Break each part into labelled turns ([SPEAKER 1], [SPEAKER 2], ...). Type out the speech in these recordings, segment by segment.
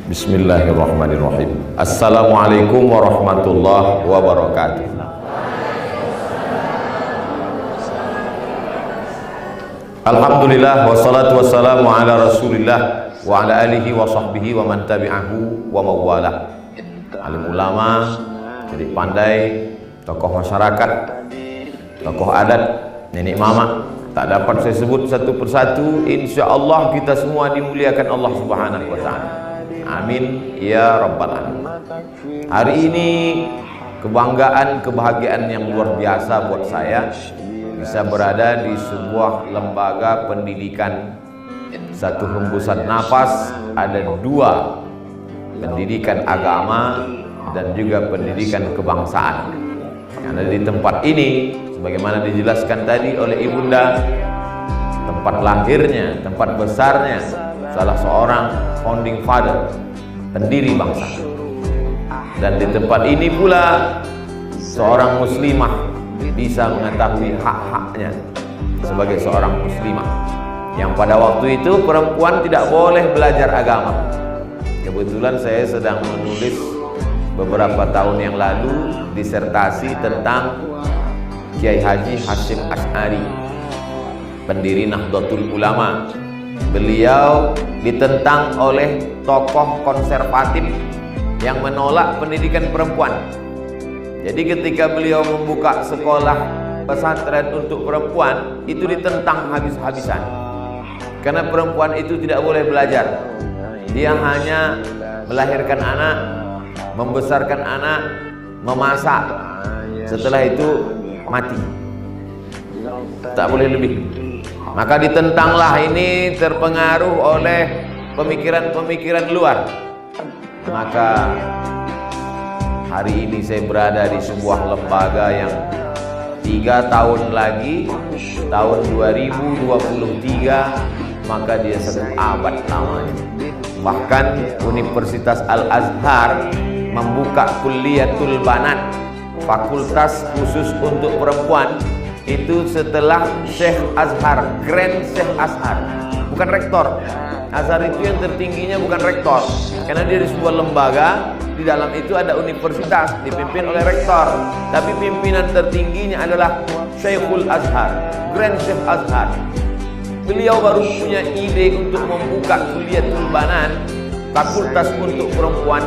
[SPEAKER 1] Bismillahirrahmanirrahim. Assalamualaikum warahmatullahi wabarakatuh. Alhamdulillah wassalatu wassalamu ala rasulillah wa ala alihi wa sahbihi wa man tabi'ahu wa mawala. Alim ulama, jadi pandai, tokoh masyarakat, tokoh adat, nenek mama, tak dapat saya sebut satu persatu. Insya Allah kita semua dimuliakan Allah Subhanahu wa ta'ala. Amin ya rabbal alamin. Hari ini kebanggaan, kebahagiaan yang luar biasa buat saya bisa berada di sebuah lembaga pendidikan, satu hembusan nafas, ada dua, pendidikan agama dan juga pendidikan kebangsaan. Karena di tempat ini, sebagaimana dijelaskan tadi oleh Ibunda, tempat lahirnya, tempat besarnya salah seorang founding father, pendiri bangsa. Dan di tempat ini pula seorang muslimah bisa mengetahui hak-haknya sebagai seorang muslimah, yang pada waktu itu perempuan tidak boleh belajar agama. Kebetulan saya sedang menulis beberapa tahun yang lalu disertasi tentang Kiai Haji Hasyim Asy'ari, pendiri Nahdlatul Ulama. Beliau ditentang oleh tokoh konservatif yang menolak pendidikan perempuan. Jadi ketika beliau membuka sekolah pesantren untuk perempuan, itu ditentang habis-habisan. Karena perempuan itu tidak boleh belajar. Dia hanya melahirkan anak, membesarkan anak, memasak. Setelah itu mati. Tak boleh lebih. Maka ditentanglah ini, terpengaruh oleh pemikiran-pemikiran luar. Maka hari ini saya berada di sebuah lembaga yang 3 tahun lagi, tahun 2023, maka dia 1 abad lamanya. Bahkan Universitas Al-Azhar membuka Kulliyatul Banat, fakultas khusus untuk perempuan, itu setelah Syekh Azhar, Grand Syekh Azhar, bukan rektor. Azhar itu yang tertingginya bukan rektor, karena dia di sebuah lembaga, di dalam itu ada universitas dipimpin oleh rektor, tapi pimpinan tertingginya adalah Syekhul Azhar, Grand Syekh Azhar. Beliau baru punya ide untuk membuka Kulliyatul Banat, fakultas untuk perempuan,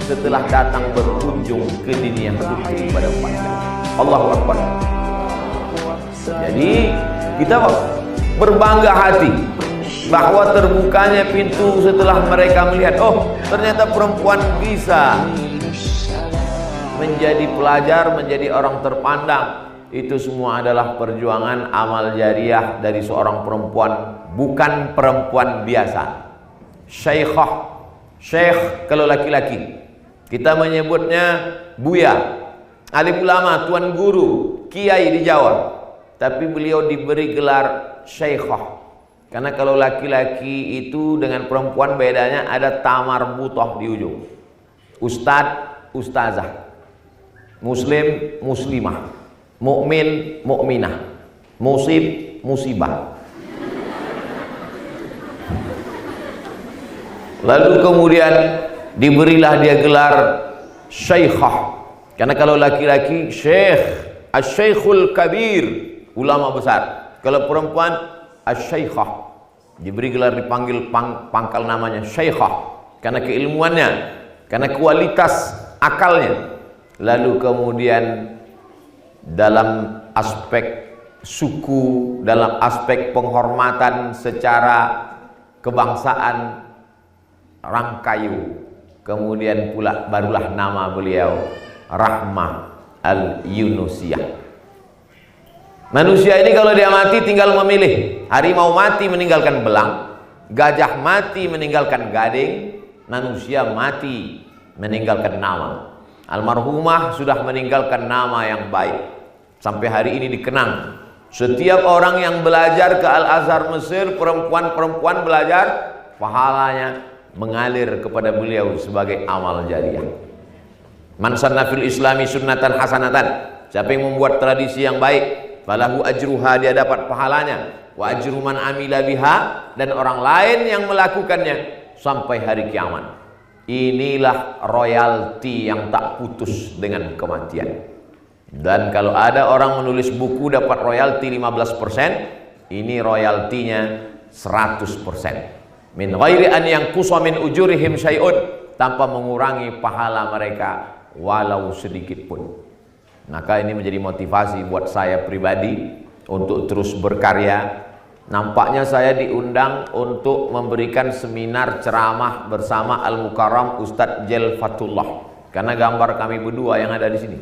[SPEAKER 1] setelah datang berkunjung ke dunia putri pada pandang. Allahu Akbar. Jadi kita berbangga hati bahwa terbukanya pintu setelah mereka melihat, oh ternyata perempuan bisa menjadi pelajar, menjadi orang terpandang. Itu semua adalah perjuangan amal jariah dari seorang perempuan, bukan perempuan biasa. Syekhah, syekh kalau laki-laki kita menyebutnya buya, alim ulama, tuan guru, kiai di Jawa. Tapi beliau diberi gelar syekhah, karena kalau laki-laki itu dengan perempuan bedanya ada tamar butoh di ujung. Ustadz, ustazah, muslim, muslimah, mukmin, mukminah, musib, musibah. Lalu kemudian diberilah dia gelar syekhah, karena kalau laki-laki syekh, asy-syekhul kabir, ulama besar. Kalau perempuan asy-syaikhah, diberi gelar, dipanggil pangkal namanya syaikhah, karena keilmuannya, karena kualitas akalnya. Lalu kemudian dalam aspek suku, dalam aspek penghormatan secara kebangsaan, Rangkayu. Kemudian pula barulah nama beliau Rahmah Al-Yunusiyah. Manusia ini kalau dia mati tinggal memilih. Harimau mati meninggalkan belang, gajah mati meninggalkan gading, manusia mati meninggalkan nama. Almarhumah sudah meninggalkan nama yang baik, sampai hari ini dikenang. Setiap orang yang belajar ke Al-Azhar Mesir, perempuan-perempuan belajar, pahalanya mengalir kepada beliau sebagai amal jariah. Man sanna fil islami sunnatan hasanatan, siapa yang membuat tradisi yang baik, falahu ajruha, dia dapat pahalanya, wa ajru man amila biha, dan orang lain yang melakukannya sampai hari kiamat. inilah royalti yang tak putus dengan kematian. Dan kalau ada orang menulis buku dapat royalti 15%, ini royaltinya 100%. Min ghairi an yanqusa min ujurihim syai'un, tanpa mengurangi pahala mereka walau sedikit pun. Maka ini menjadi motivasi buat saya pribadi untuk terus berkarya. Nampaknya saya diundang untuk memberikan seminar ceramah bersama Al-Mukarram Ustadz Jel Fatullah, karena gambar kami berdua yang ada di sini.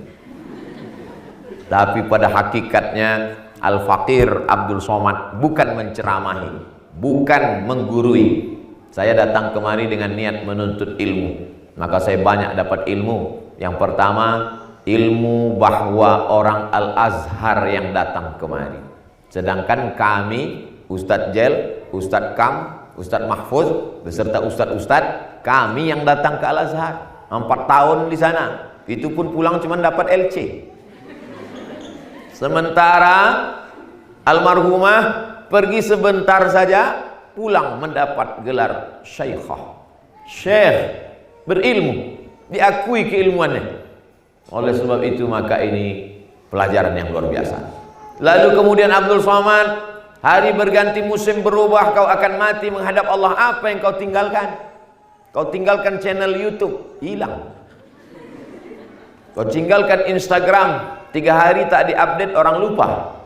[SPEAKER 1] Tapi pada hakikatnya Al-Fakir Abdul Somad bukan menceramahi, bukan menggurui. Saya datang kemari dengan niat menuntut ilmu. Maka saya banyak dapat ilmu. Yang pertama, ilmu bahwa orang Al-Azhar yang datang kemari. Sedangkan kami, Ustadz Jel, Ustadz Kam, Ustadz Mahfuz, beserta Ustadz-Ustadz, kami yang datang ke Al-Azhar 4 tahun di sana. Itu pun pulang cuma dapat LC. Sementara almarhumah pergi sebentar saja, pulang mendapat gelar Syekhah. Syekh, berilmu, diakui keilmuannya. Oleh sebab itu maka ini pelajaran yang luar biasa. Lalu kemudian Abdul Somad, hari berganti musim berubah, kau akan mati menghadap Allah. Apa yang kau tinggalkan? Kau tinggalkan channel YouTube, hilang. Kau tinggalkan Instagram, 3 hari tak diupdate, orang lupa.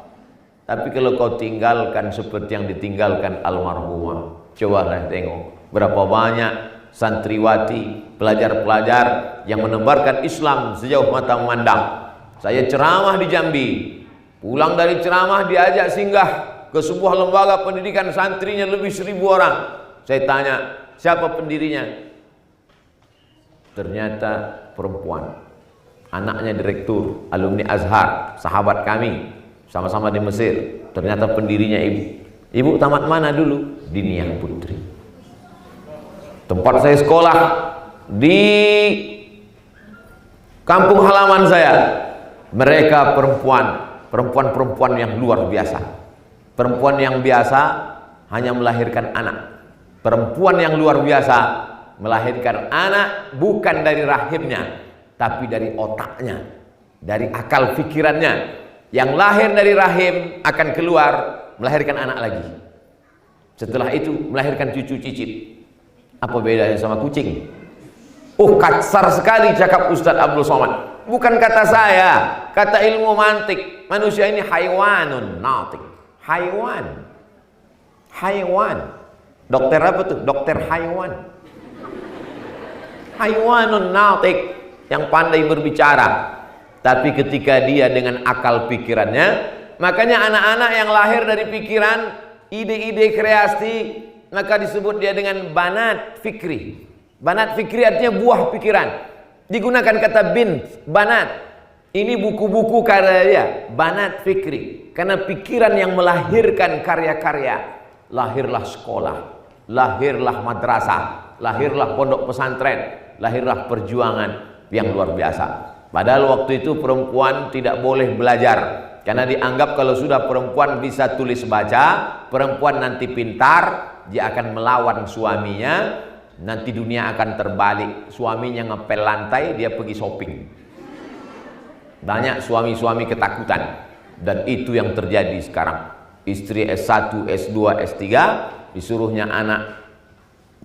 [SPEAKER 1] Tapi kalau kau tinggalkan seperti yang ditinggalkan almarhumah, cobalah tengok berapa banyak santriwati, pelajar-pelajar yang menebarkan Islam sejauh mata memandang. Saya ceramah di Jambi, pulang dari ceramah diajak singgah ke sebuah lembaga pendidikan, santrinya lebih 1000 orang. Saya tanya, siapa pendirinya? Ternyata perempuan, anaknya direktur, alumni Azhar, sahabat kami, sama-sama di Mesir. Ternyata pendirinya ibu. Ibu tamat mana dulu? Diniyah Putri. Tempat saya sekolah di kampung halaman saya, mereka perempuan yang luar biasa. Perempuan yang biasa hanya melahirkan anak. Perempuan yang luar biasa melahirkan anak bukan dari rahimnya, tapi dari otaknya, dari akal pikirannya. Yang lahir dari rahim akan keluar melahirkan anak lagi. Setelah itu melahirkan cucu cicit. Apa bedanya sama kucing? Oh, kasar sekali cakap Ustadz Abdul Somad. Bukan kata saya, kata ilmu mantik. Manusia ini haywanun natik. Haywan. Dokter apa tuh? Dokter haywan. Haywanun natik, yang pandai berbicara. Tapi ketika dia dengan akal pikirannya, makanya anak-anak yang lahir dari pikiran, ide-ide kreasi, maka disebut dia dengan banat fikri. Banat fikri artinya buah pikiran. Digunakan kata bint, banat. Ini buku-buku karya dia, banat fikri. Karena pikiran yang melahirkan karya-karya. Lahirlah sekolah, lahirlah madrasah, lahirlah pondok pesantren, lahirlah perjuangan yang luar biasa. Padahal waktu itu perempuan tidak boleh belajar, karena dianggap kalau sudah perempuan bisa tulis baca, perempuan nanti pintar, dia akan melawan suaminya, nanti dunia akan terbalik. Suaminya ngepel lantai, dia pergi shopping. Banyak suami-suami ketakutan, dan itu yang terjadi sekarang. Istri S1, S2, S3 disuruhnya anak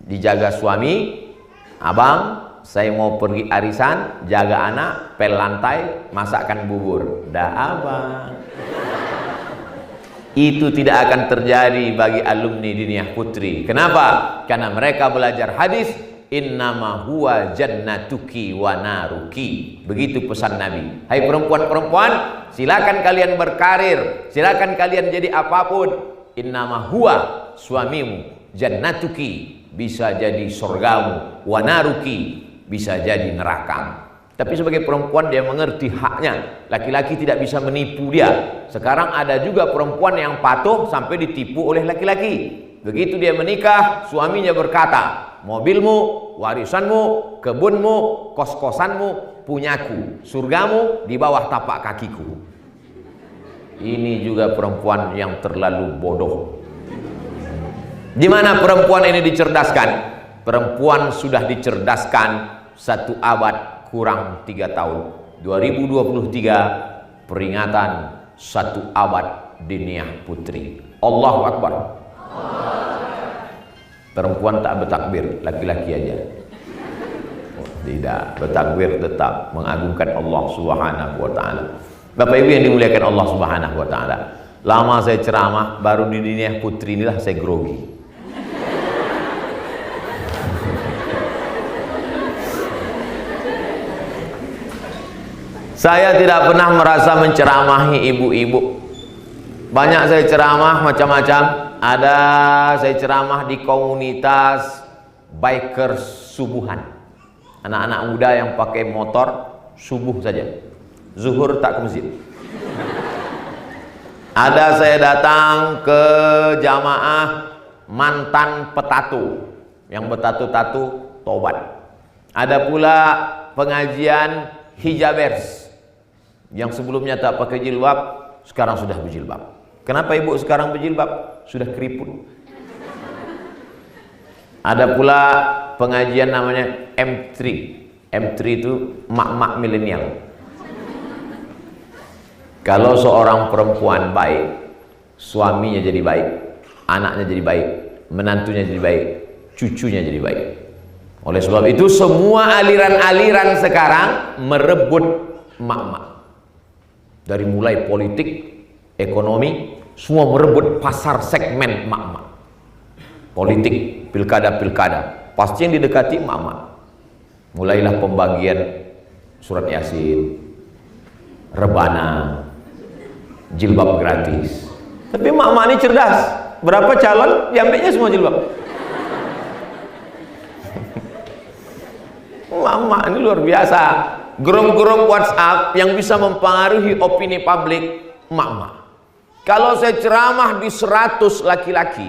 [SPEAKER 1] dijaga suami. Abang, saya mau pergi arisan, jaga anak, pel lantai, masakkan bubur. Dah abang. Itu tidak akan terjadi bagi alumni Diniyah Putri. Kenapa? Karena mereka belajar hadis, innama huwa jannatuki wa naruki. Begitu pesan Nabi. Hai perempuan-perempuan, silakan kalian berkarir, silakan kalian jadi apapun. Innama huwa, suamimu, jannatuki, bisa jadi surgamu, wa naruki, bisa jadi neraka. Tapi sebagai perempuan dia mengerti haknya. Laki-laki tidak bisa menipu dia. Sekarang ada juga perempuan yang patuh sampai ditipu oleh laki-laki. Begitu dia menikah, suaminya berkata, mobilmu, warisanmu, kebunmu, kos-kosanmu, punyaku, surgamu di bawah tapak kakiku. Ini juga perempuan yang terlalu bodoh. Di mana perempuan ini dicerdaskan? perempuan sudah dicerdaskan 1 abad kurang 3 tahun. 2023 peringatan 1 abad Diniyah Putri. Allahu Akbar. Perempuan tak bertakbir, laki-laki aja. Tidak, bertakbir tetap mengagungkan Allah Subhanahu wa taala. Bapak Ibu yang dimuliakan Allah Subhanahu wa taala. Lama saya ceramah, baru di Diniyah Putri inilah saya grogi. Saya tidak pernah merasa menceramahi ibu-ibu. Banyak saya ceramah macam-macam. Ada saya ceramah di komunitas bikers subuhan. Anak-anak muda yang pakai motor subuh saja. Zuhur tak ke masjid. Ada saya datang ke jamaah mantan petato. Yang bertatu-tatu tobat. Ada pula pengajian hijabers. Yang sebelumnya tak pakai jilbab, sekarang sudah berjilbab. Kenapa ibu sekarang berjilbab? Sudah keriput. Ada pula pengajian namanya M3. M3 itu mak-mak milenial. Kalau seorang perempuan baik, suaminya jadi baik, anaknya jadi baik, menantunya jadi baik, cucunya jadi baik. Oleh sebab itu semua aliran-aliran sekarang merebut mak-mak. Dari mulai politik, ekonomi, semua merebut pasar segmen mak-mak. Politik, pilkada-pilkada, pasti yang didekati mak-mak. Mulailah pembagian surat Yasin, rebana, jilbab gratis. Tapi mak-mak ini cerdas. Berapa calon, diambilnya semua jilbab. Mak-mak ini luar biasa. Grup-grup WhatsApp yang bisa mempengaruhi opini publik mak-mak. Kalau saya ceramah di 100 laki-laki,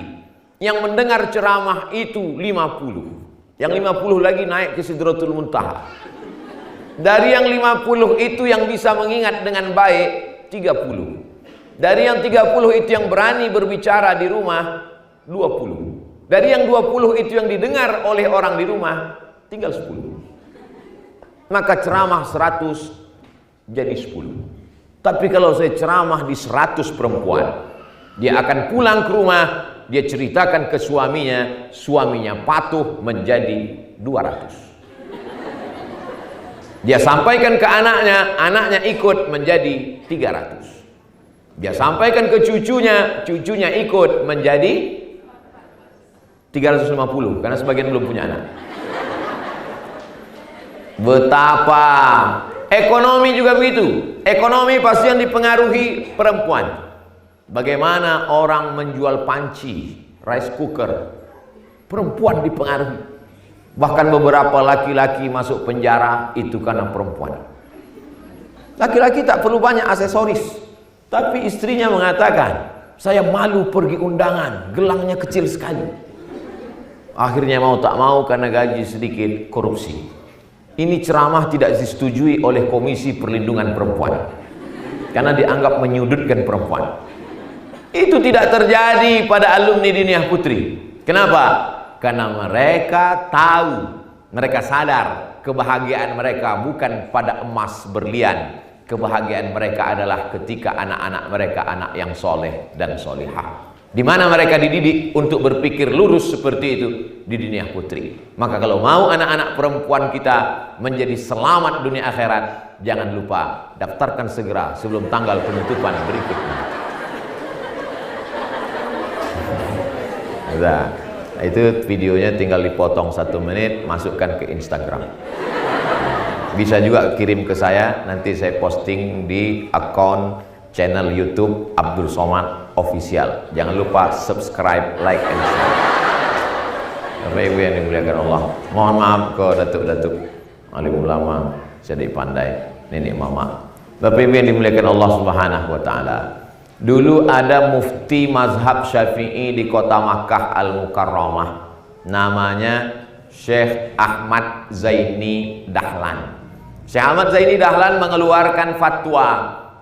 [SPEAKER 1] yang mendengar ceramah itu 50. Yang 50 lagi naik ke Sidratul Muntaha. Dari yang 50 itu yang bisa mengingat dengan baik 30. Dari yang 30 itu yang berani berbicara di rumah 20. Dari yang 20 itu yang didengar oleh orang di rumah tinggal 10. Maka ceramah 100 jadi 10. Tapi kalau saya ceramah di 100 perempuan, dia akan pulang ke rumah, dia ceritakan ke suaminya, suaminya patuh menjadi 200. Dia sampaikan ke anaknya, anaknya ikut menjadi 300. Dia sampaikan ke cucunya, cucunya ikut menjadi 350, karena sebagian belum punya anak. Betapa ekonomi juga begitu. Ekonomi pasti yang dipengaruhi perempuan. Bagaimana orang menjual panci, rice cooker, perempuan dipengaruhi. Bahkan beberapa laki-laki masuk penjara itu karena perempuan. Laki-laki tak perlu banyak aksesoris, tapi istrinya mengatakan, saya malu pergi undangan, gelangnya kecil sekali. Akhirnya mau tak mau karena gaji sedikit, korupsi. Ini ceramah tidak disetujui oleh Komisi Perlindungan Perempuan karena dianggap menyudutkan perempuan. Itu tidak terjadi pada alumni Diniyah Putri. Kenapa? Karena mereka tahu, mereka sadar kebahagiaan mereka bukan pada emas berlian. Kebahagiaan mereka adalah ketika anak-anak mereka anak yang soleh dan solihah. Di mana mereka dididik untuk berpikir lurus seperti itu di Diniyah Putri. Maka kalau mau anak-anak perempuan kita menjadi selamat dunia akhirat, jangan lupa daftarkan segera sebelum tanggal penutupan berikutnya. Nah, itu videonya tinggal dipotong 1 menit, masukkan ke Instagram. Bisa juga kirim ke saya, nanti saya posting di akun channel YouTube Abdul Somad Official. Jangan lupa subscribe, like, and share. Bapak Ibu yang dimuliakan Allah, mohon maaf ke datuk-datuk alim ulama, Syekh Pandai, nenek mama. Bapak Ibu yang dimuliakan Allah Subhanahu wa taala. Dulu ada mufti mazhab Syafi'i di kota Makkah Al-Mukarramah, namanya Syekh Ahmad Zaini Dahlan. Syekh Ahmad Zaini Dahlan mengeluarkan fatwa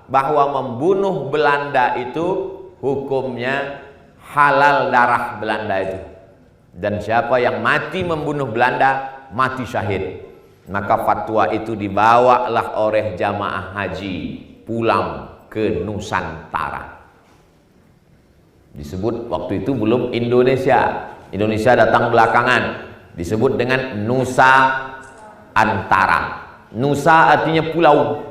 [SPEAKER 1] bahwa membunuh Belanda itu hukumnya halal darah Belanda itu. dan siapa yang mati membunuh Belanda mati syahid. Maka fatwa itu dibawalah oleh jamaah haji pulang ke Nusantara. Disebut waktu itu belum Indonesia. Indonesia datang belakangan. Disebut dengan Nusa Antara. Nusa artinya pulau.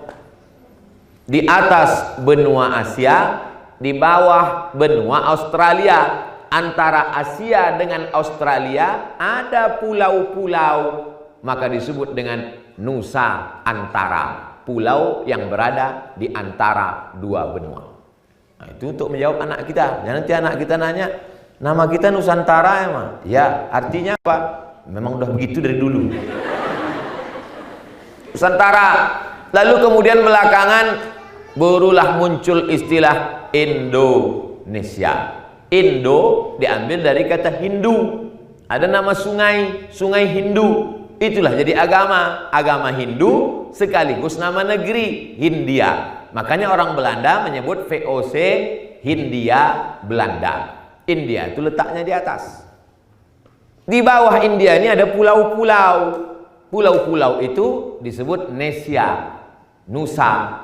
[SPEAKER 1] Di atas benua Asia, di bawah benua Australia. Antara Asia dengan Australia ada pulau-pulau, maka disebut dengan Nusa Antara, pulau yang berada di antara dua benua. Nah, itu untuk menjawab anak kita. Dan nanti anak kita nanya, nama kita Nusantara emang? Ya, artinya apa? Memang udah begitu dari dulu. Nusantara. Lalu kemudian belakangan barulah muncul istilah Indonesia. Indo diambil dari kata Hindu. Ada nama sungai, sungai Hindu. Itulah jadi agama, agama Hindu sekaligus nama negeri, Hindia. Makanya orang Belanda menyebut VOC Hindia Belanda. India itu letaknya di atas. Di bawah India ini ada pulau-pulau. Pulau-pulau itu disebut Nesia, Nusa.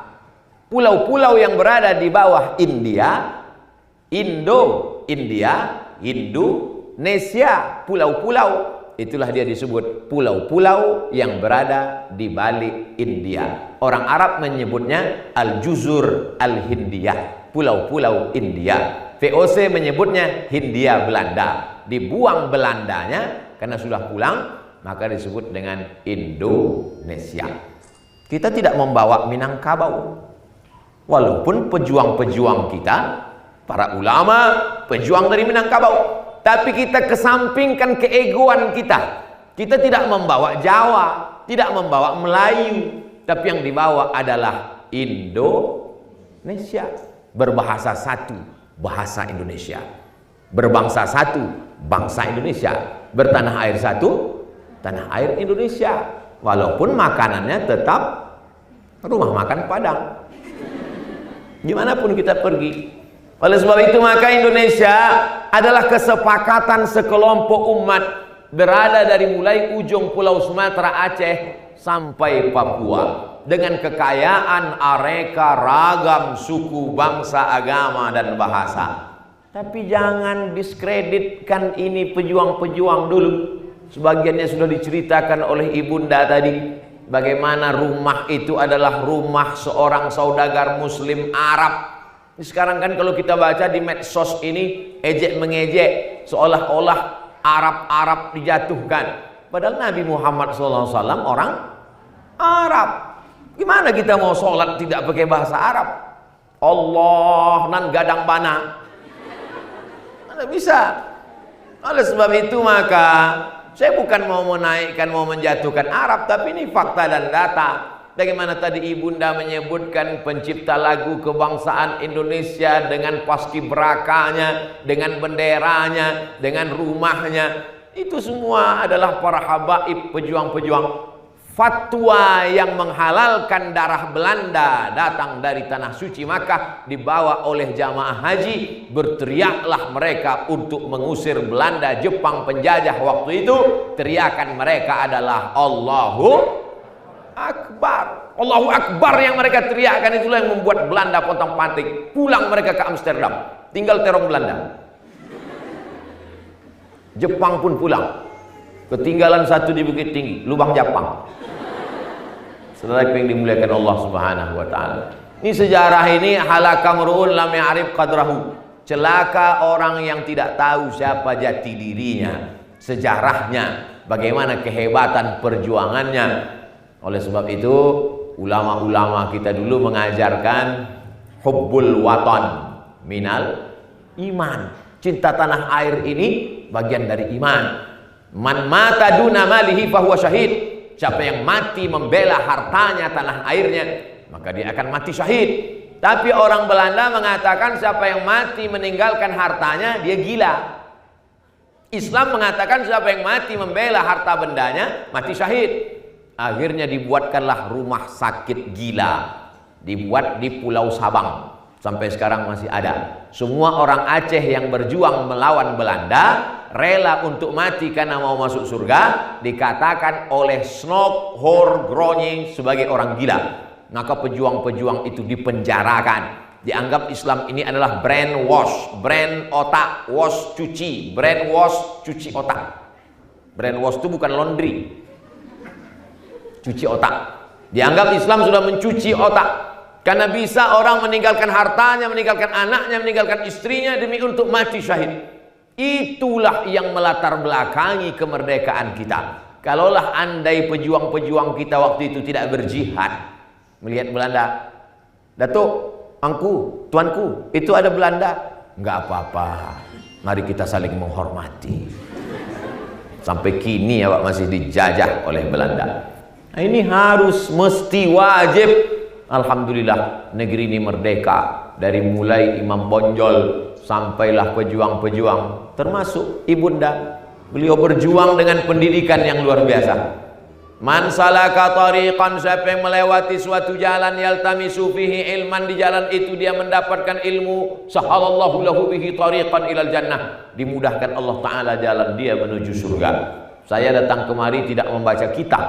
[SPEAKER 1] Pulau-pulau yang berada di bawah India, India, Indonesia, pulau-pulau. Itulah dia disebut pulau-pulau yang berada di balik India. Orang Arab menyebutnya Al-Juzur Al-Hindiyah, pulau-pulau India. VOC menyebutnya Hindia Belanda. Dibuang Belandanya karena sudah pulang, maka disebut dengan Indonesia. Kita tidak membawa Minangkabau. Walaupun pejuang-pejuang kita, para ulama, pejuang dari Minangkabau, tapi kita kesampingkan keegoan kita. Kita tidak membawa Jawa, tidak membawa Melayu, tapi yang dibawa adalah Indonesia. Berbahasa satu, bahasa Indonesia. Berbangsa satu, bangsa Indonesia. Bertanah air satu, tanah air Indonesia. Walaupun makanannya tetap rumah makan Padang. Dimanapun kita pergi. Oleh sebab itu maka Indonesia adalah kesepakatan sekelompok umat berada dari mulai ujung Pulau Sumatera, Aceh sampai Papua dengan kekayaan aneka ragam suku, bangsa, agama dan bahasa. Tapi jangan diskreditkan ini pejuang-pejuang dulu. Sebagiannya sudah diceritakan oleh ibunda tadi, bagaimana rumah itu adalah rumah seorang saudagar muslim Arab. Sekarang kan kalau kita baca di medsos ini ejek mengejek seolah-olah Arab-Arab dijatuhkan. Padahal Nabi Muhammad SAW orang Arab. Gimana kita mau sholat tidak pakai bahasa Arab? Allah nan gadang bana. Mana bisa? Oleh sebab itu maka saya bukan mau menaikkan, mau menjatuhkan Arab, tapi ini fakta dan data. Bagaimana tadi ibunda menyebutkan pencipta lagu kebangsaan Indonesia dengan paskibrakanya, dengan benderanya, dengan rumahnya. Itu semua adalah para habaib, pejuang-pejuang. Fatwa yang menghalalkan darah Belanda datang dari tanah suci Makkah, dibawa oleh jamaah haji. Berteriaklah mereka untuk mengusir Belanda, Jepang penjajah waktu itu. Teriakan mereka adalah Allahu Akbar. Allahu Akbar yang mereka teriakkan itulah yang membuat Belanda pontang-panting. Pulang mereka ke Amsterdam, tinggal terong Belanda. Jepang pun pulang, ketinggalan satu di Bukit Tinggi, lubang Japang. Saudara yang dimuliakan Allah Subhanahu wa taala. Ini sejarah ini halaka mar'un lam ya'rif qadrahu. Celaka orang yang tidak tahu siapa jati dirinya, sejarahnya, bagaimana kehebatan perjuangannya. Oleh sebab itu ulama-ulama kita dulu mengajarkan hubbul watan minal iman. Cinta tanah air ini bagian dari iman. Man mata duna malihi fahuwa syahid. Siapa yang mati membela hartanya, tanah airnya, maka dia akan mati syahid. Tapi orang Belanda mengatakan siapa yang mati meninggalkan hartanya, dia gila. Islam mengatakan siapa yang mati membela harta bendanya, mati syahid. Akhirnya dibuatkanlah rumah sakit gila, dibuat di Pulau Sabang. Sampai sekarang masih ada. Semua orang Aceh yang berjuang melawan Belanda, rela untuk mati karena mau masuk surga, dikatakan oleh Snok Horgroni sebagai orang gila. Maka pejuang-pejuang itu dipenjarakan. Dianggap Islam ini adalah brainwash, brain otak, wash cuci, brainwash cuci otak. Brainwash itu bukan laundry, cuci otak. Dianggap Islam sudah mencuci otak, karena bisa orang meninggalkan hartanya, meninggalkan anaknya, meninggalkan istrinya demi untuk mati syahid. Itulah yang melatar belakangi kemerdekaan kita. Kalaulah andai pejuang-pejuang kita waktu itu tidak berjihad, melihat Belanda, Datuk, angku, tuanku, itu ada Belanda. Enggak apa-apa, mari kita saling menghormati. Sampai kini ya Pak, masih dijajah oleh Belanda. Nah, ini harus, mesti, wajib. Alhamdulillah negeri ini merdeka. Dari mulai Imam Bonjol sampailah pejuang-pejuang, termasuk Ibunda. Beliau berjuang dengan pendidikan yang luar biasa. Man salaka tariqan, siapa yang melewati suatu jalan, yaltamisu fihi ilman, di jalan itu dia mendapatkan ilmu, sahalallahu lahu bihi tariqan ilal jannah, dimudahkan Allah Ta'ala jalan dia menuju surga. Saya datang kemari tidak membaca kitab,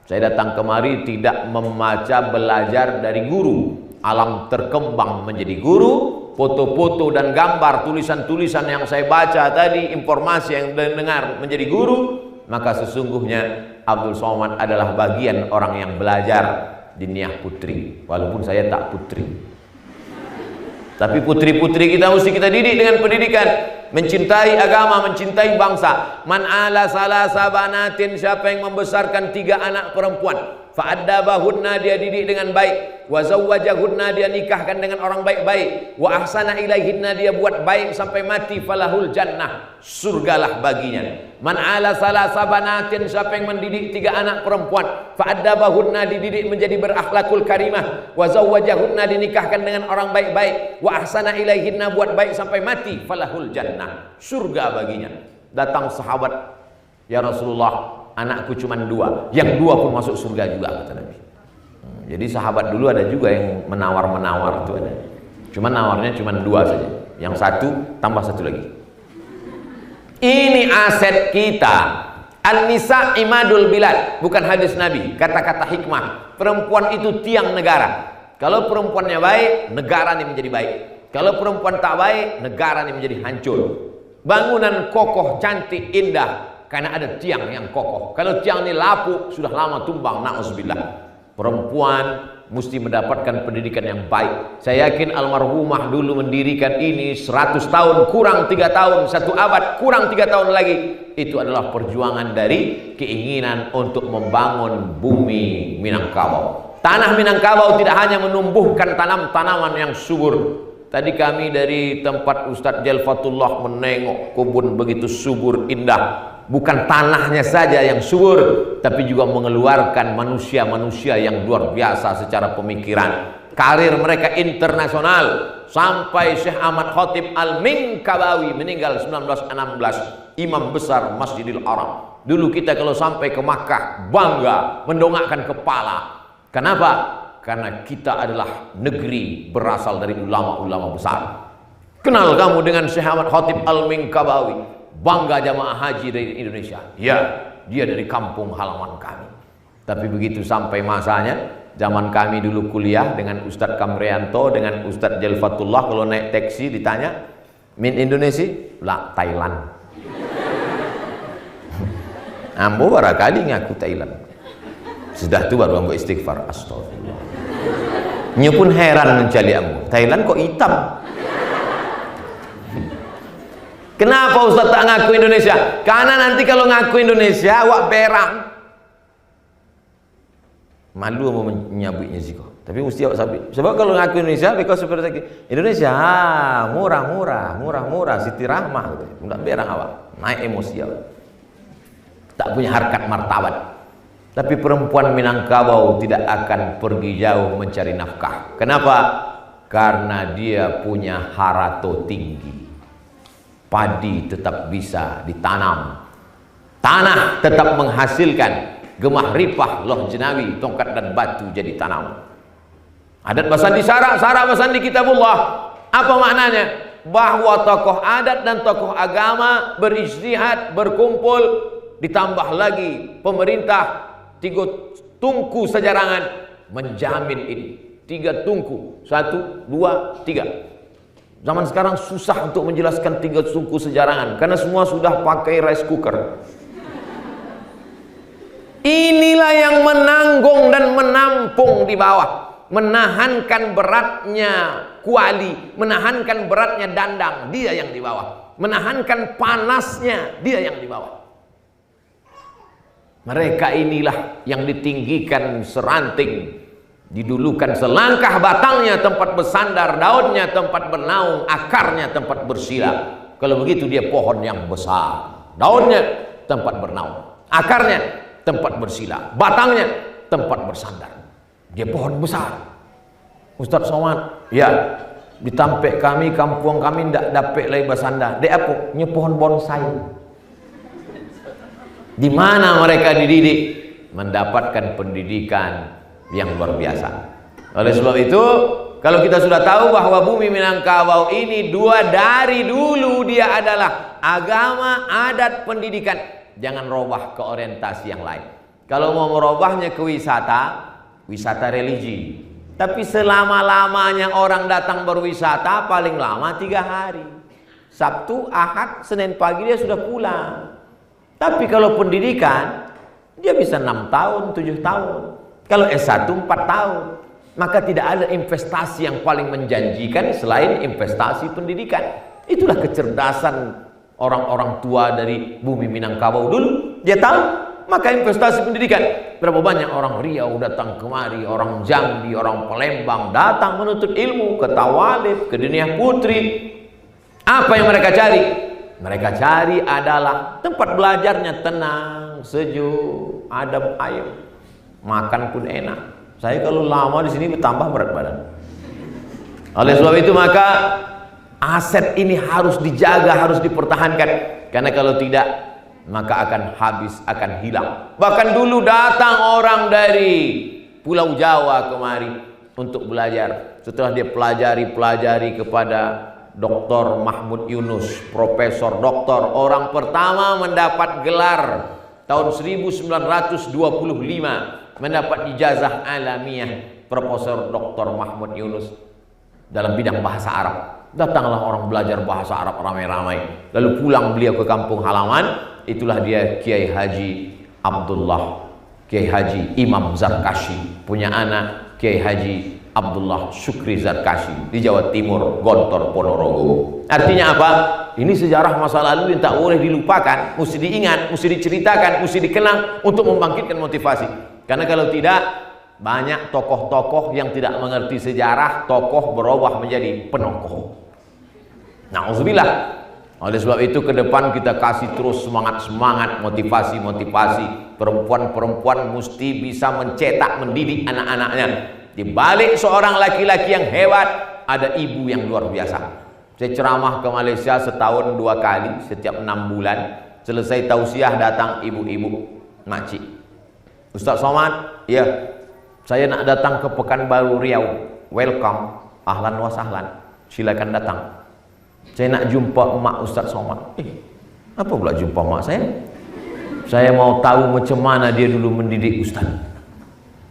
[SPEAKER 1] saya datang kemari tidak membaca, belajar dari guru. Alam terkembang menjadi guru, foto-foto dan gambar, tulisan-tulisan yang saya baca tadi, informasi yang dengar menjadi guru. Maka sesungguhnya Abdul Somad adalah bagian orang yang belajar di Niah Putri, walaupun saya tak putri. Tapi putri-putri kita mesti kita didik dengan pendidikan, mencintai agama, mencintai bangsa. Man ala salasa banatin, siapa yang membesarkan 3 anak perempuan, fa'addabahunna, dia didik dengan baik, wa zawwajahunna, dia nikahkan dengan orang baik-baik, wa ahsana ilaihinna, dia buat baik sampai mati, falahul jannah, surgalah baginya. Man ala salasa banatin, siapa yang mendidik 3 anak perempuan, fa'addabahunna, dididik menjadi berakhlakul karimah, wa zawwajahunna, dinikahkan dengan orang baik-baik, wa ahsana ilaihinna, buat baik sampai mati, falahul jannah, surga baginya. Datang sahabat, ya Rasulullah, anakku cuma 2, yang 2 pun masuk surga juga, kata Nabi. Jadi sahabat dulu ada juga yang menawar-menawar tuh ada. Cuma nawarnya cuma 2 saja. Yang 1 tambah 1 lagi. Ini aset kita. An-nisa imadul bilad, bukan hadis Nabi, kata-kata hikmah. Perempuan itu tiang negara. Kalau perempuannya baik, negara ini menjadi baik. Kalau perempuan tak baik, negara ini menjadi hancur. Bangunan kokoh, cantik, indah karena ada tiang yang kokoh. Kalau tiang ini lapuk, sudah lama tumbang, na'udzubillah. Perempuan mesti mendapatkan pendidikan yang baik. Saya yakin almarhumah dulu mendirikan ini 100 tahun, kurang 3 tahun, 1 abad, kurang 3 tahun lagi. Itu adalah perjuangan dari keinginan untuk membangun bumi Minangkabau. Tanah Minangkabau tidak hanya menumbuhkan tanaman yang subur. Tadi kami dari tempat Ustadz Jalfatullah menengok kebun begitu subur, indah. Bukan tanahnya saja yang subur, tapi juga mengeluarkan manusia-manusia yang luar biasa secara pemikiran. Karir mereka internasional. Sampai Syekh Ahmad Khatib Al-Minkabawi meninggal 1916, imam besar Masjidil Haram. Dulu kita kalau sampai ke Makkah bangga mendongakkan kepala. Kenapa? Karena kita adalah negeri berasal dari ulama-ulama besar. Kenal kamu dengan Syekh Ahmad Khatib Al-Minkabawi? Bangga jamaah haji dari Indonesia. Ya, dia dari kampung halaman kami. Tapi begitu sampai masanya, zaman kami dulu kuliah dengan Ustadz Kamrianto, dengan Ustadz Jalfatullah, kalau naik taksi ditanya, min Indonesia? Lah, Thailand. Ambo barakali ngaku Thailand. Sudah tu baru ambo istighfar, astagfirullah. Nya pun heran mencari ambo. Thailand kok hitam? Kenapa Ustaz tak ngaku Indonesia? Karena nanti kalau ngaku Indonesia, awak berang. Malu mau menyabutnya sih kok. Tapi mesti awak sabit. Sebab kalau ngaku Indonesia, because seperti Indonesia, murah, Siti Rahmah. Gitu. Tidak berang awak. Naik emosi awak. Tak punya harkat martabat. Tapi perempuan Minangkabau tidak akan pergi jauh mencari nafkah. Kenapa? Karena dia punya harato tinggi. Padi tetap bisa ditanam, tanah tetap menghasilkan, gemah ripah loh jenawi, tongkat dan batu jadi tanam. Adat basandi syara, syara basandi kitabullah. Apa maknanya? Bahwa tokoh adat dan tokoh agama berijtihad, berkumpul, ditambah lagi pemerintah 3 tungku sejarangan menjamin ini. 3 tungku, 1, 2, 3. Zaman sekarang susah untuk menjelaskan 3 tungku sejarangan karena semua sudah pakai rice cooker. Inilah yang menanggung dan menampung di bawah, menahankan beratnya kuali, menahankan beratnya dandang, dia yang di bawah, menahankan panasnya, dia yang di bawah. Mereka inilah yang ditinggikan seranting, didulukan selangkah batangnya tempat bersandar, daunnya tempat bernaung, akarnya tempat bersila. Kalau begitu dia pohon yang besar, daunnya tempat bernaung, akarnya tempat bersila, batangnya tempat bersandar. Dia pohon besar. Ustaz Somad, ya, di tampek kami, kampung kami ndak dapet lagi bersandar. Dek apa? Nya pohon bonsai. Di mana mereka dididik? Mendapatkan pendidikan yang luar biasa. Oleh sebab itu, kalau kita sudah tahu bahwa bumi Minangkabau ini 2 dari dulu dia adalah agama, adat, pendidikan, jangan robah ke orientasi yang lain. Kalau mau merubahnya ke wisata religi. Tapi selama-lamanya orang datang berwisata paling lama 3 hari. Sabtu, Ahad, Senin pagi dia sudah pulang. Tapi kalau pendidikan, dia bisa 6 tahun, 7 tahun. Kalau S1 4 tahun. Maka tidak ada investasi yang paling menjanjikan selain investasi pendidikan. Itulah kecerdasan orang-orang tua dari bumi Minangkabau dulu. Dia tahu, maka investasi pendidikan. Berapa banyak orang Riau datang kemari, orang Jambi, orang Palembang datang menuntut ilmu ke Tawalib, ke Dunia Putri. Apa yang mereka cari? Mereka cari adalah tempat belajarnya tenang, sejuk, adem ayem, makan pun enak. Saya kalau lama di sini bertambah berat badan. Oleh sebab itu maka aset ini harus dijaga, harus dipertahankan. Karena kalau tidak, maka akan habis, akan hilang. Bahkan dulu datang orang dari Pulau Jawa kemari untuk belajar. Setelah dia pelajari kepada Dr. Mahmud Yunus, Profesor Doktor, orang pertama mendapat gelar tahun 1925, mendapat ijazah alamiah Profesor Dr. Mahmud Yunus dalam bidang bahasa Arab. Datanglah orang belajar bahasa Arab ramai-ramai, lalu pulang beliau ke kampung halaman. Itulah dia Kiai Haji Abdullah, Kiai Haji Imam Zarkashi, punya anak Kiai Haji Abdullah Syukri Zarkashi di Jawa Timur, Gontor, Ponorogo. Artinya apa? Ini sejarah masa lalu yang tak boleh dilupakan, mesti diingat, mesti diceritakan, mesti dikenang untuk membangkitkan motivasi. Karena kalau tidak, banyak tokoh-tokoh yang tidak mengerti sejarah, tokoh berubah menjadi penokoh. Na'udzubillah. Oleh sebab itu ke depan kita kasih terus semangat-semangat, motivasi-motivasi. Perempuan-perempuan mesti bisa mencetak, mendidik anak-anaknya. Di balik seorang laki-laki yang hebat, ada ibu yang luar biasa. Saya ceramah ke Malaysia setahun 2 kali, setiap 6 bulan. Selesai tausiah datang ibu-ibu, makcik. Ustaz Somad, ya, saya nak datang ke Pekanbaru Riau. Welcome, ahlan wa sahlan. Silakan datang. Saya nak jumpa emak Ustaz Somad. Apa pula jumpa emak saya? Saya mau tahu macam mana dia dulu mendidik Ustaz.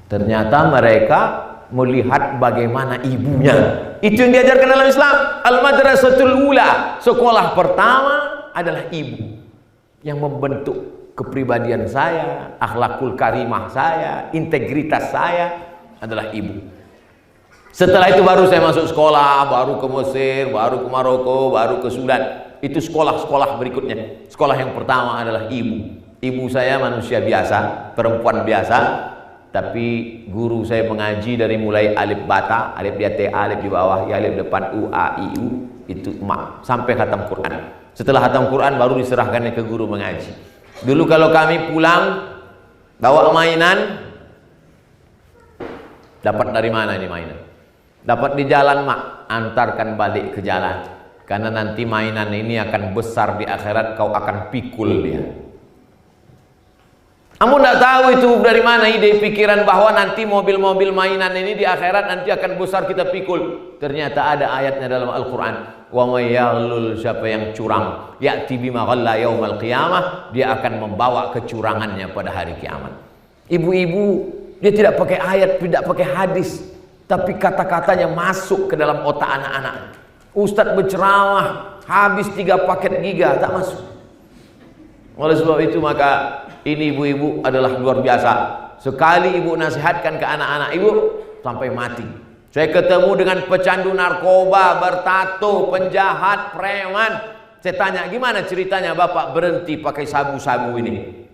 [SPEAKER 1] Ternyata mereka melihat bagaimana ibunya. Itu yang diajarkan dalam Islam. Al-Madrasatul Ula, sekolah pertama adalah ibu yang membentuk kepribadian saya, akhlakul karimah saya, integritas saya adalah ibu. Setelah itu baru saya masuk sekolah, baru ke Mesir, baru ke Maroko, baru ke Sudan. Itu sekolah-sekolah berikutnya. Sekolah yang pertama adalah ibu. Ibu saya manusia biasa, perempuan biasa. Tapi guru saya mengaji dari mulai alif bata, alif di atas, alif di bawah, ya alif depan, u, a, i, u, itu emak, sampai khatam Quran. Setelah khatam Quran baru diserahkannya ke guru mengaji. Dulu kalau kami pulang bawa mainan, dapat dari mana ini mainan? Dapat di jalan, mak, antarkan balik ke jalan. Karena nanti mainan ini akan besar di akhirat, kau akan pikul dia. Kamu tidak tahu itu dari mana ide pikiran bahwa nanti mobil-mobil mainan ini di akhirat nanti akan besar kita pikul. Ternyata ada ayatnya dalam Al-Quran. Wa may yaghlul, siapa yang curang, ya'ti bima ghalla yaumal qiyamah, dia akan membawa kecurangannya pada hari kiamat. Ibu-ibu, dia tidak pakai ayat, tidak pakai hadis, tapi kata-katanya masuk ke dalam otak anak-anak. Ustadz berceramah, habis 3 paket giga, tak masuk. Oleh sebab itu maka ini ibu-ibu adalah luar biasa. Sekali ibu nasihatkan ke anak-anak ibu sampai mati. Saya ketemu dengan pecandu narkoba, bertato, penjahat, preman. Saya tanya, gimana ceritanya bapak berhenti pakai sabu-sabu ini?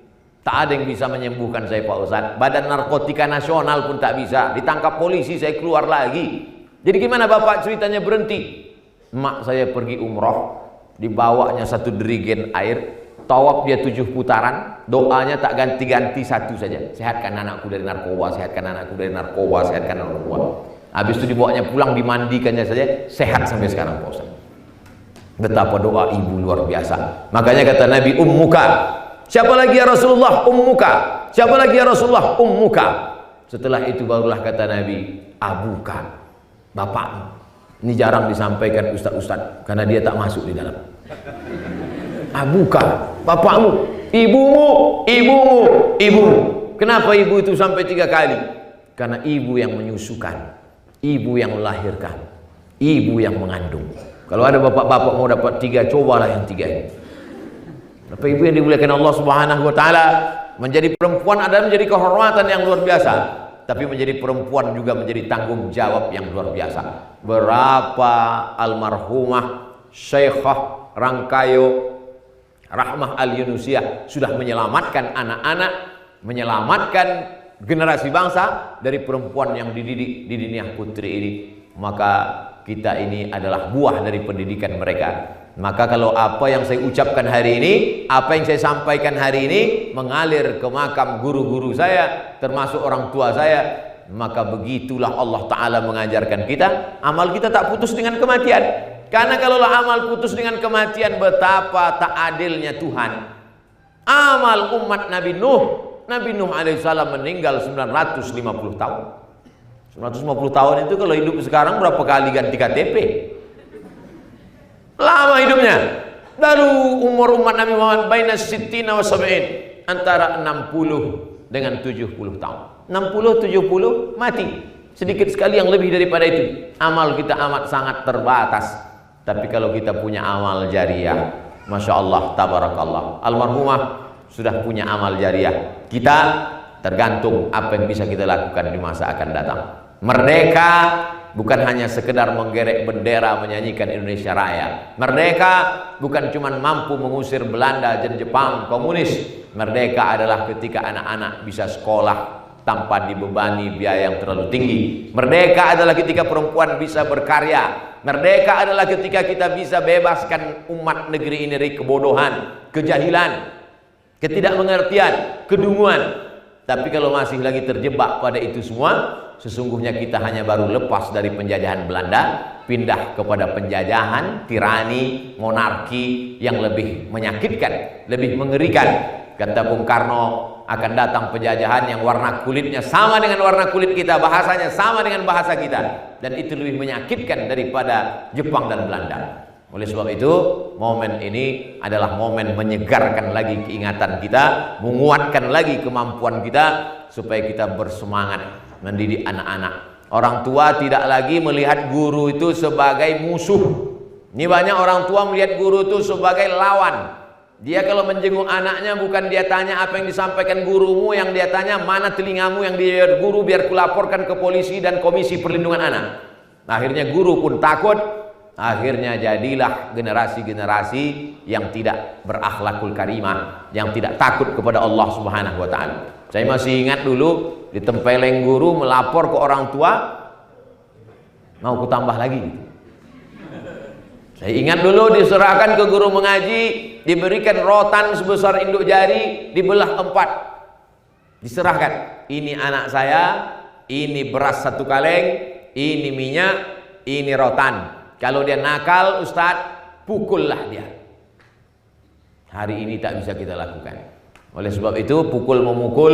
[SPEAKER 1] Tak ada yang bisa menyembuhkan saya Pak Ustadz. Badan Narkotika Nasional pun tak bisa. Ditangkap polisi saya keluar lagi. Jadi gimana bapak ceritanya berhenti? Emak saya pergi umroh, dibawanya 1 dirigen air. Tawaf dia 7 putaran, doanya tak ganti-ganti 1 saja. Sehatkan anakku dari narkoba, sehatkan anakku dari narkoba, sehatkan narkoba. Habis itu dibawanya pulang, dimandikannya saja, sehat sampai sekarang Pak Ustaz. Betapa doa ibu luar biasa. Makanya kata Nabi, ummuka. Siapa lagi ya Rasulullah? Ummuka. Siapa lagi ya Rasulullah? Ummuka. Setelah itu barulah kata Nabi, abuka, bapakmu. Ini jarang disampaikan ustaz-ustaz karena dia tak masuk di dalam. Abuka, bapakmu, ibumu, ibumu, ibumu. Kenapa ibu itu sampai 3 kali? Karena ibu yang menyusukan, ibu yang melahirkan, ibu yang mengandung. Kalau ada bapak-bapak mau dapat 3, cobalah yang 3 ini. Bapak ibu yang dimuliakan Allah Subhanahu wa taala, menjadi perempuan adalah menjadi kehormatan yang luar biasa, tapi menjadi perempuan juga menjadi tanggung jawab yang luar biasa. Berapa almarhumah Syekhah Rangkayo Rahmah Al-Yunusiyah sudah menyelamatkan anak-anak, menyelamatkan generasi bangsa dari perempuan yang dididik di dunia putri ini. Maka kita ini adalah buah dari pendidikan mereka. Maka kalau apa yang saya ucapkan hari ini, apa yang saya sampaikan hari ini mengalir ke makam guru-guru saya, termasuk orang tua saya, maka begitulah Allah Ta'ala mengajarkan kita, amal kita tak putus dengan kematian. Karena kalaulah amal putus dengan kematian, betapa tak adilnya Tuhan. Amal umat Nabi Nuh alaihissalam meninggal 950 tahun. 950 tahun itu kalau hidup sekarang berapa kali ganti KTP? Lama hidupnya. Lalu umur umat Nabi Muhammad baina sittina wa sab'in, antara 60 dengan 70 tahun. 60 70 mati. Sedikit sekali yang lebih daripada itu. Amal kita amat sangat terbatas. Tapi kalau kita punya amal jariah, Masya Allah, tabarakallah, almarhumah sudah punya amal jariah. Kita tergantung apa yang bisa kita lakukan di masa akan datang. Merdeka bukan hanya sekedar menggerek bendera menyanyikan Indonesia Raya. Merdeka bukan cuma mampu mengusir Belanda dan Jepang komunis. Merdeka adalah ketika anak-anak bisa sekolah tanpa dibebani biaya yang terlalu tinggi. Merdeka adalah ketika perempuan bisa berkarya. Merdeka adalah ketika kita bisa bebaskan umat negeri ini dari kebodohan, kejahilan, ketidakmengertian, kedunguan. Tapi kalau masih lagi terjebak pada itu semua, sesungguhnya kita hanya baru lepas dari penjajahan Belanda, pindah kepada penjajahan, tirani, monarki yang lebih menyakitkan, lebih mengerikan. Kata Bung Karno, akan datang penjajahan yang warna kulitnya sama dengan warna kulit kita, bahasanya sama dengan bahasa kita, dan itu lebih menyakitkan daripada Jepang dan Belanda. Oleh sebab itu, momen ini adalah momen menyegarkan lagi keingatan kita, menguatkan lagi kemampuan kita, supaya kita bersemangat mendidik anak-anak. Orang tua tidak lagi melihat guru itu sebagai musuh. Ini banyak orang tua melihat guru itu sebagai lawan. Dia kalau menjenguk anaknya bukan dia tanya apa yang disampaikan gurumu, yang dia tanya mana telingamu yang dia guru biar kulaporkan ke polisi dan komisi perlindungan anak. Akhirnya guru pun takut. Akhirnya jadilah generasi-generasi yang tidak berakhlakul karimah, yang tidak takut kepada Allah Subhanahu wa taala. Saya masih ingat dulu ditempeleng guru melapor ke orang tua, mau kutambah lagi. Saya ingat dulu diserahkan ke guru mengaji, diberikan rotan sebesar induk jari, dibelah 4. Diserahkan, ini anak saya, ini beras 1 kaleng, ini minyak, ini rotan. Kalau dia nakal, Ustadz, pukullah dia. Hari ini tak bisa kita lakukan. Oleh sebab itu pukul memukul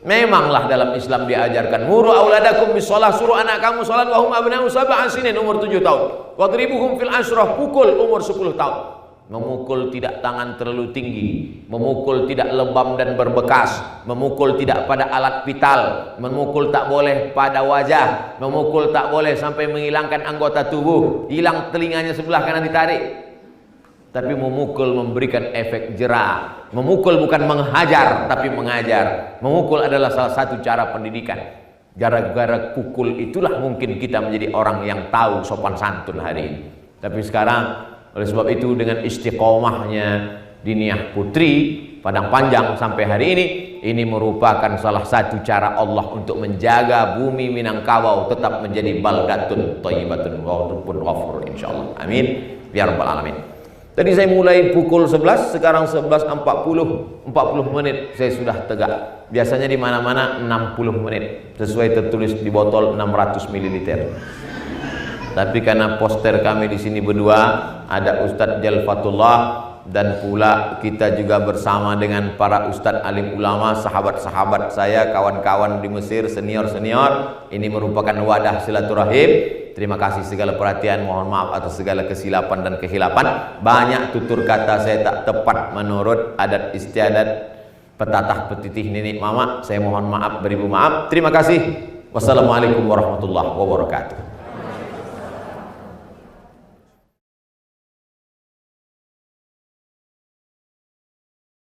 [SPEAKER 1] memanglah dalam Islam diajarkan. Muru auladakum bisolah, suruh anak kamu salat wa hum abna'u sab'an sinin, umur 7 tahun. Wadribuhum fil ashrah, pukul umur 10 tahun. Memukul tidak tangan terlalu tinggi, memukul tidak lebam dan berbekas, memukul tidak pada alat vital, memukul tak boleh pada wajah, memukul tak boleh sampai menghilangkan anggota tubuh, hilang telinganya sebelah kanan ditarik. Tapi memukul memberikan efek jera. Memukul bukan menghajar tapi mengajar. Memukul adalah salah satu cara pendidikan. Gara-gara pukul itulah mungkin kita menjadi orang yang tahu sopan santun hari ini. Tapi sekarang, oleh sebab itu dengan istiqomahnya Diniyah Putri Padang Panjang sampai hari ini merupakan salah satu cara Allah untuk menjaga bumi Minangkabau tetap menjadi baldatun thayyibatun walaupun ghafur insyaallah. Amin ya rabbal alamin. Tadi saya mulai pukul 11, sekarang 11.40 menit saya sudah tegak. Biasanya di mana-mana 60 menit sesuai tertulis di botol 600 ml. Tapi karena poster kami di sini berdua, ada Ustadz Jalfatullah dan pula kita juga bersama dengan para ustadz alim ulama, sahabat-sahabat saya, kawan-kawan di Mesir, senior-senior. Ini merupakan wadah silaturahim. Terima kasih segala perhatian, mohon maaf atas segala kesilapan dan kehilapan. Banyak tutur kata saya tak tepat menurut adat istiadat petatah petitih nenek mama. Saya mohon maaf, beribu maaf. Terima kasih. Wassalamualaikum warahmatullahi wabarakatuh.